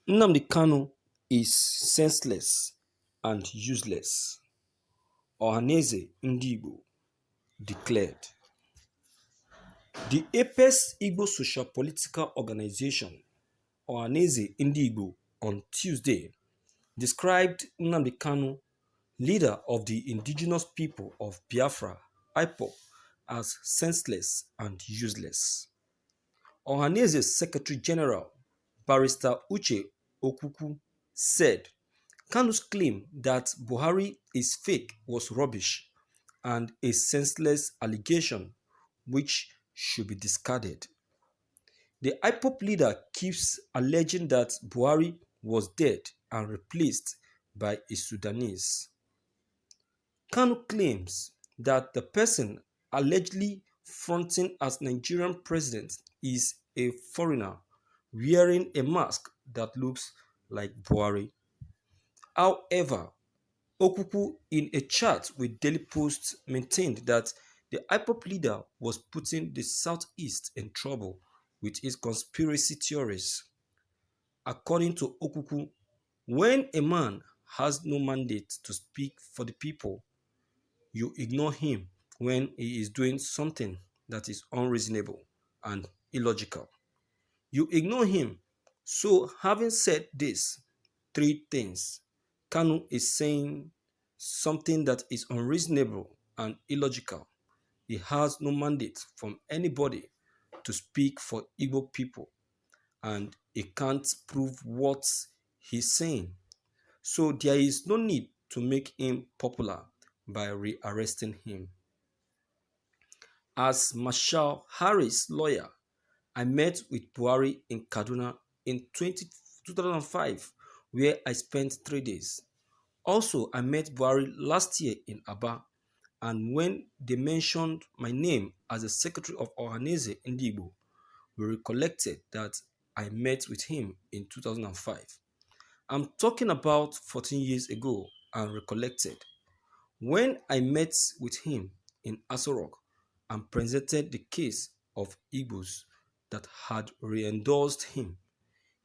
Nnamdi Kanu is senseless and useless. Ohaneze Igbo declared. The apex Igbo social political organization, Ohaneze Igbo, on Tuesday described Nnamdi Kanu, leader of the indigenous people of Biafra, IPOB, as senseless and useless. Ohaneze's Secretary General, Barrister Uche Okuku, said Kanu's claim that Buhari is fake was rubbish and a senseless allegation which should be discarded. The IPOP leader keeps alleging that Buhari was dead and replaced by a Sudanese. Kanu claims that the person allegedly fronting as Nigerian president is a foreigner wearing a mask that looks like Buhari. However, Okuku, in a chat with Daily Post, maintained that the IPOP leader was putting the Southeast in trouble with his conspiracy theories. According to Okuku, when a man has no mandate to speak for the people, you ignore him when he is doing something that is unreasonable and illogical. You ignore him. So, having said this, three things, Kanu is saying something that is unreasonable and illogical. He has no mandate from anybody to speak for Igbo people, and he can't prove what he's saying. So there is no need to make him popular by rearresting him. As Marshal Harris' lawyer, I met with Buhari in Kaduna in 2005, where I spent 3 days. Also, I met Buhari last year in Aba, and when they mentioned my name as the secretary of Ohaneze Igbo, we recollected that I met with him in 2005. I'm talking about 14 years ago and recollected. When I met with him in Aso Rock and presented the case of Igbos that had re-endorsed him,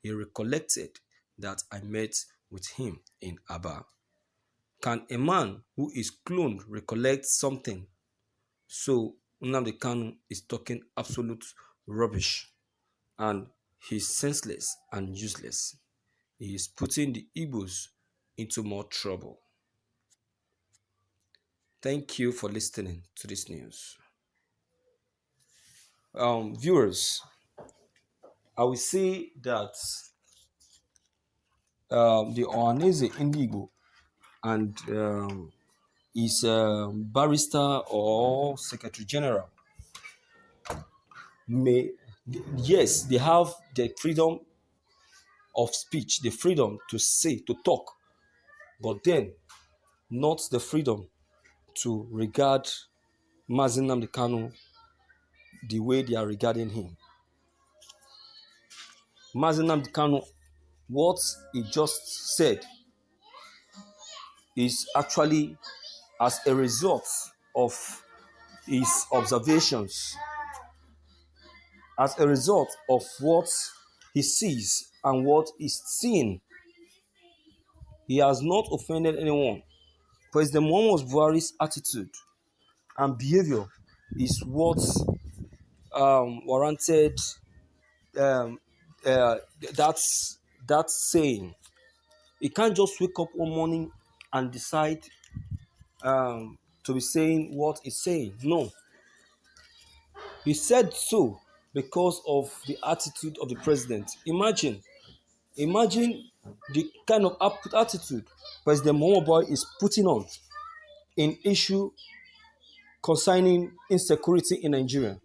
he recollected that I met with him in Aba. Can a man who is cloned recollect something? So Nnamdi Kanu is talking absolute rubbish and he's senseless and useless. He is putting the Igbos into more trouble. Thank you for listening to this news. Viewers, I will say that the Ohaneze Igbo and his barrister or secretary general may, yes, they have the freedom of speech, the freedom to say, to talk, but then not the freedom to regard Mazi Nnamdi Kanu the way they are regarding him. Mazi Nnamdi Kanu, what he just said is actually as a result of his observations, as a result of what he sees and what he's seeing. He has not offended anyone. President Muhammad Buhari's attitude and behavior is what warranted um, that saying. He can't just wake up one morning and decide to be saying what he's saying. No. He said so because of the attitude of the president. Imagine the kind of attitude President Muhammad Buhari is putting on in issue concerning insecurity in Nigeria.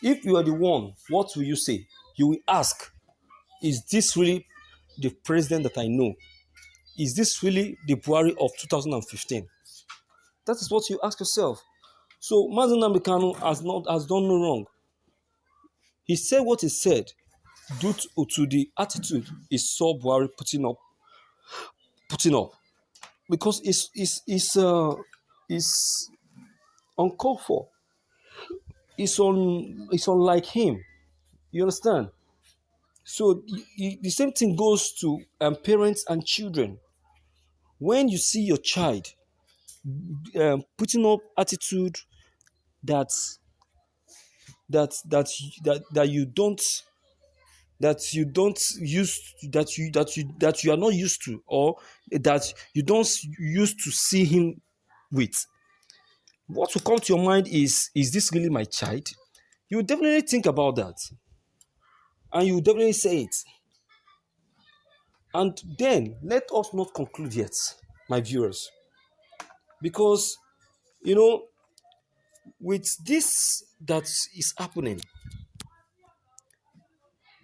If you are the one, what will you say? You will ask, is this really the president that I know? Is this really the Buhari of 2015? That is what you ask yourself. So Mazi Nnamdi Kanu has done no wrong. He said what he said due to the attitude he saw Buhari putting up, because it's uncalled for. It's unlike him. You understand? So the same thing goes to parents and children. When you see your child putting up attitude that that you don't use that you are not used to, or that you don't used to see him with, what will come to your mind is this really my child? You will definitely think about that, and you will definitely say it. And then let us not conclude yet, my viewers, because you know, with this that is happening,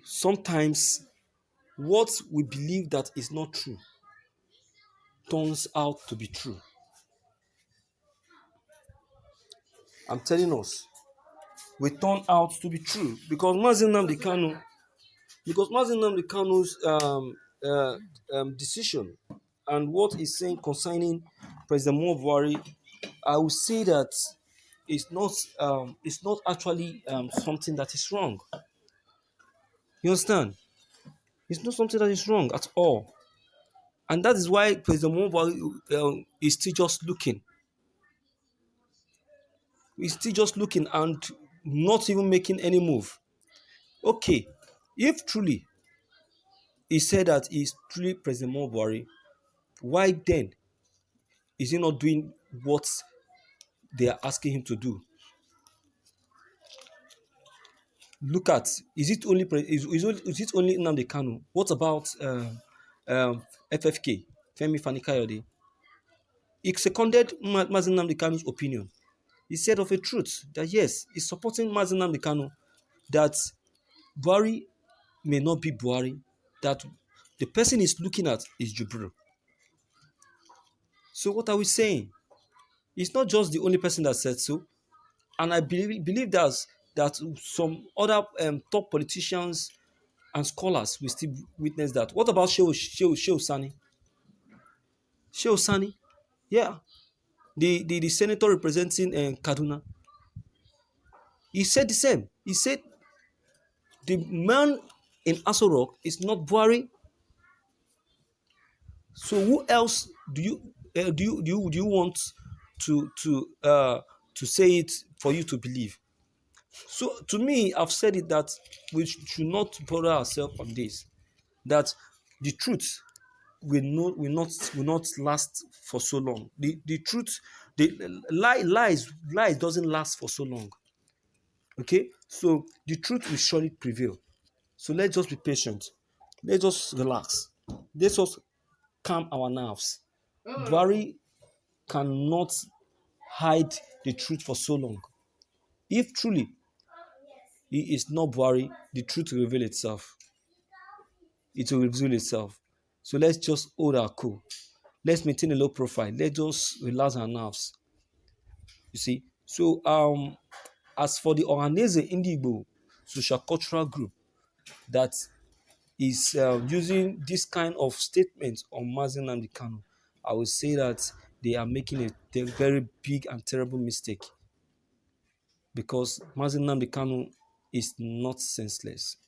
sometimes what we believe that is not true turns out to be true. I'm telling us, we turn out to be true because Mazi Nnamdi Kanu's decision and what he's saying concerning President Buhari, I would say that it's not actually something that is wrong. You understand? It's not something that is wrong at all, and that is why President Buhari is still just looking. He's still just looking and not even making any move. Okay, if truly he said that he's truly President Buhari, why then is he not doing what they are asking him to do? Look at, is it only Nnamdi Kanu? What about FFK, Femi Fani-Kayode? He seconded Mazi Nnamdi Kanu's opinion. He said of a truth that yes, he's supporting Mazi Nnamdi Kanu, that Buhari may not be Buhari, that the person he's looking at is Jubril. So what are we saying? It's not just the only person that said so, and I believe that some other top politicians and scholars will still witness that. What about Shehu Sani? Shehu Sani, yeah, the senator representing Kaduna, he said the same. He said the man in Aso Rock is not Buhari. So who else do you want to say it for you to believe? So to me, I've said it that we should not bother ourselves on this. That the truth will not last for so long. The truth, the lies doesn't last for so long. Okay, so the truth will surely prevail. So let's just be patient. Let's just relax. Let's just calm our nerves. Buhari cannot hide the truth for so long. If truly he is not Buhari, the truth will reveal itself. It will reveal itself. So let's just hold our cool. Let's maintain a low profile. Let's just relax our nerves. You see. So as for the Ohaneze Igbo social cultural group that is using this kind of statement on Mazi Nnamdi Kanu, I would say that they are making a very big and terrible mistake, because Mazi Nnamdi Kanu is not senseless.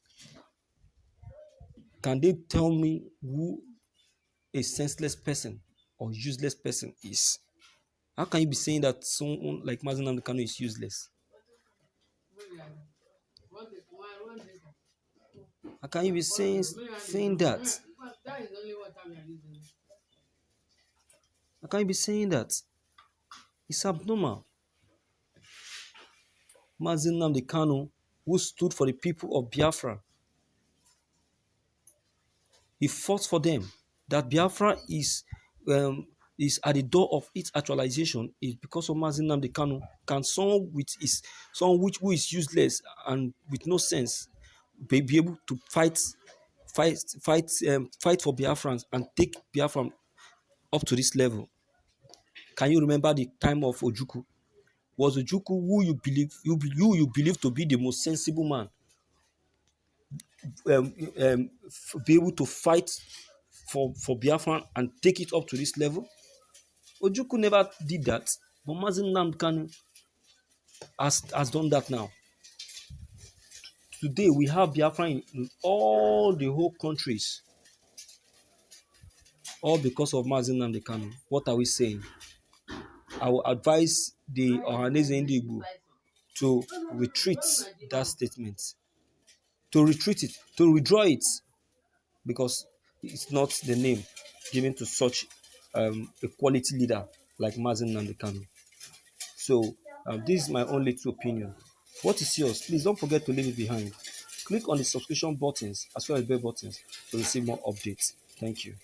Can they tell me who a senseless person or useless person is? How can you be saying that someone like Mazi Nnamdi Kanu is useless? How can you be saying that? How can you be saying that? It's abnormal. Mazi Nnamdi Kanu, who stood for the people of Biafra, he fought for them. That Biafra is at the door of its actualization is because of Mazi Nnamdi Kanu. Can someone who is useless and with no sense be able to fight for Biafrans and take Biafra up to this level? Can you remember the time of Ojukwu? Was Ojukwu who you believe to be the most sensible man be able to fight for Biafra and take it up to this level? Ojukwu never did that, but Mazi Nnamdi Kanu has done that now. today we have Biafra in all the whole countries, all because of Mazi Nnamdi Kanu. What are we saying? I will advise the Ohaneze Igbo to retreat that statement, to retreat it, to withdraw it, because it's not the name given to such a quality leader like Mazi Nnamdi Kanu. So this is my only two opinion. What is yours? Please don't forget to leave it behind. Click on the subscription buttons as well as bell buttons to receive more updates. Thank you.